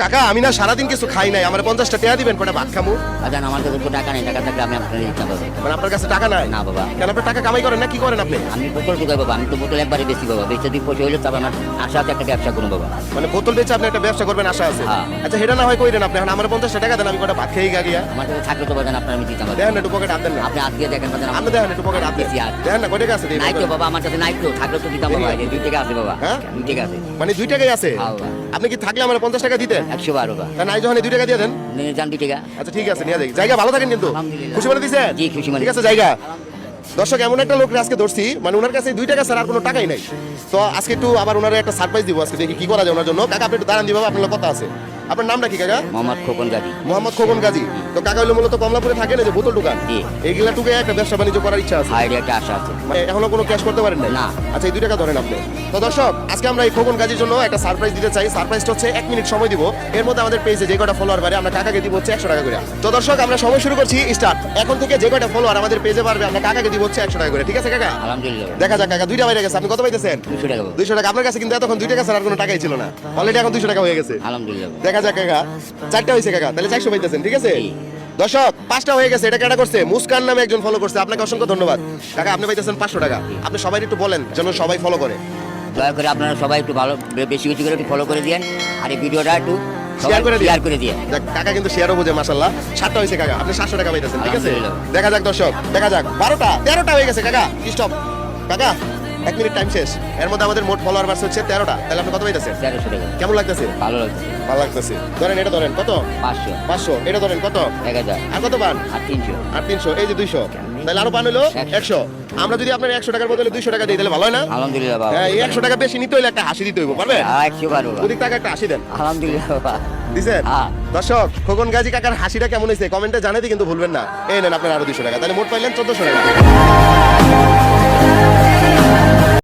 কাকা আমি না সারাদিন কিছু খাই নাই, আমার 50টা টাকা দিবেন, কটা ভাত খামু। আজান আমার কাছে তো টাকা নেই, টাকা থাকলে আমি আপনার দিতাম বাবা। মানে আপনার কাছে টাকা নাই? না বাবা। কেন আপনি টাকা কামাই করেন না কি করেন আপনি? আমি বোতল ঢুকাই বাবা, আমি তো বোতল একবারে বেশি বাবা, বেশি দিন পয়সা হইলে তারপর আমার আশা আছে একটা ব্যবসা করুন বাবা। মানে বোতল বেচে আপনি একটা ব্যবসা করবেন আশা আছে? হ্যাঁ। আচ্ছা সেটা না হয় কইরেন আপনি, এখন আমার 50টা টাকা দেন, আমি কটা ভাত খেয়ে গিয়া। আমার কাছে থাকলে তো বাজান আপনার আমি দিতাম বাবা। দেখেন একটু পকেট হাত দেন না, আপনি আজকে দেখেন বাজান আপনি দেখেন একটু পকেট হাত দেন, বেশি আর দেখেন না কয় টাকা আছে? নাই তো বাবা, আমার কাছে নাই তো, থাকলে তো দিতাম বাবা। এই যে 2 টাকা আছে বাবা। হ্যাঁ? 2 টাকা আছে। মানে 2 টাকাই আছে? হ্যাঁ বাবা। আপনি কি থাকলে আমার 50 টাকা দিতেন? 112 বাবা। তা নাই যখন 2 টাকা দিয়ে দেন। নিয়ে যান 2 টাকা। আচ্ছা ঠিক আছে নিয়ে যাই, জায়গা ভালো থাকেন কিন্তু। আলহামদুলিল্লাহ। খুশি মনে দিছেন? জি, খুশি মনে। ঠিক আছে জায়গা। দর্শক এমন একটা লোক আজকে ধরছি, মানে ওনার কাছে 2 টাকা ছাড়া আর কোনো টাকাই নাই। তো আজকে একটু আবার ওনারে একটা সারপ্রাইজ দিব, আজকে দেখি কি করা যায় ওনার জন্য। কাকা আপনি একটু দাঁড়ান দিই বাবা, আপনার কথা আছে। আপনার নামটা কি কাকা? মোহাম্মদ খোকন গাজী। মোহাম্মদ খোকন গাজী। তো কাকা হলো মূলত কমলাপুরে থাকেন, এই যে বোতল দোকান, জি। এইগুলা টুকে একটা ব্যবসা বাণিজ্য করার ইচ্ছা আছে। হাইডে একটা আশা আছে। মানে এখনো কোনো ক্যাশ করতে পারেন নাই? না। আচ্ছা এই 2 টাকা ধরেন আপনি। তো দর্শক আজকে আমরা এই খোকন গাজীর জন্য একটা সারপ্রাইজ দিতে চাই। সারপ্রাইজটা হচ্ছে 1 মিনিট সময় দিব, এর মধ্যে আমাদের পেজে যে কটা ফলোয়ার বাড়ে আমরা কাকাকে দিব হচ্ছে 100 টাকা করে। তো দর্শক আমরা সময় শুরু করছি, স্টার্ট। এখন থেকে যে কটা ফলোয়ার আমাদের পেজে পারবে আমরা কাকাকে দিব হচ্ছে 100 টাকা করে, ঠিক আছে কাকা? আলহামদুলিল্লাহ। দেখা যাক কাকা, 2টা বাইরে গেছে, আপনি কত পাইতেছেন? 200 টাকা বাবা। 200 টাকা। আপনার কাছে কিন্তু এতক্ষণ 2 টাকা ছাড়া আর কোনো টাকাই ছিল না, অলরেডি এখন 200 টাকা হয়ে গেছে। আলহামদুলিল্লাহ। দেখা যাক কাকা, 4টা হয়েছে কাকা, তাহলে 400 পাইতেছেন, ঠিক আছে? জি। দর্শক 5টা হয়ে গেছে, এটা কেটা করছে? মুস্কান নামে একজন ফলো করছে, আপনাকে অসংখ্য ধন্যবাদ কাকা। আপনি পাইতেছেন 500 টাকা। আপনি সবাই একটু বলেন যেন সবাই ফলো করে। দয়া করে আপনারা সবাই একটু ভালো বেশি বেশি করে একটু ফলো করে দিয়েন, আর এই ভিডিওটা একটু শেয়ার করে দিন। শেয়ার করে দিয়েন। দেখ কাকা কিন্তু শেয়ারও বোঝে মাশাআল্লাহ। 7টা হয়েছে কাকা, আপনি 700 টাকা পাইতেছেন, ঠিক আছে? আলহামদুলিল্লাহ। দেখা যাক দর্শক, দেখা যাক। 12টা 13টা হয়ে গেছে কাকা, স্টপ কাকা, 1 মিনিট টাইম শেষ। এর মধ্যে আমাদের মোট ফলোয়ার বাড়ছে হচ্ছে 13টা, তাহলে আপনি কত পাইতেছেন? 1300 টাকা। কেমন লাগতেছে? ভালো লাগছে। ভালো লাগতেছে। ধরেন এটা ধরেন, কত? 500, 500। এটা ধরেন কত? 1000, আর কত পান? আর 300। আর 300, এই যে 200, তাহলে আরো পান হলো 100। আমরা যদি আপনার 100 টাকার বদলে 200 টাকা দিই তাহলে ভালো হয় না? আলহামদুলিল্লাহ বাবা। হ্যাঁ, এই 100 টাকা বেশি নিতে হলে একটা হাসি দিতে হইব, পারবেন? 112 বাবা। ওদিক টাকা একটা হাসি দেন। আলহামদুলিল্লাহ বাবা। দিছেন? হ্যাঁ। দর্শক খোকন গাজী কাকার হাসিটা কেমন হয়েছে কমেন্টে জানাতে কিন্তু ভুলবেন না। এই নেন আপনার আরো 200 টাকা, তাহলে মোট পাইলেন 1400 টাকা।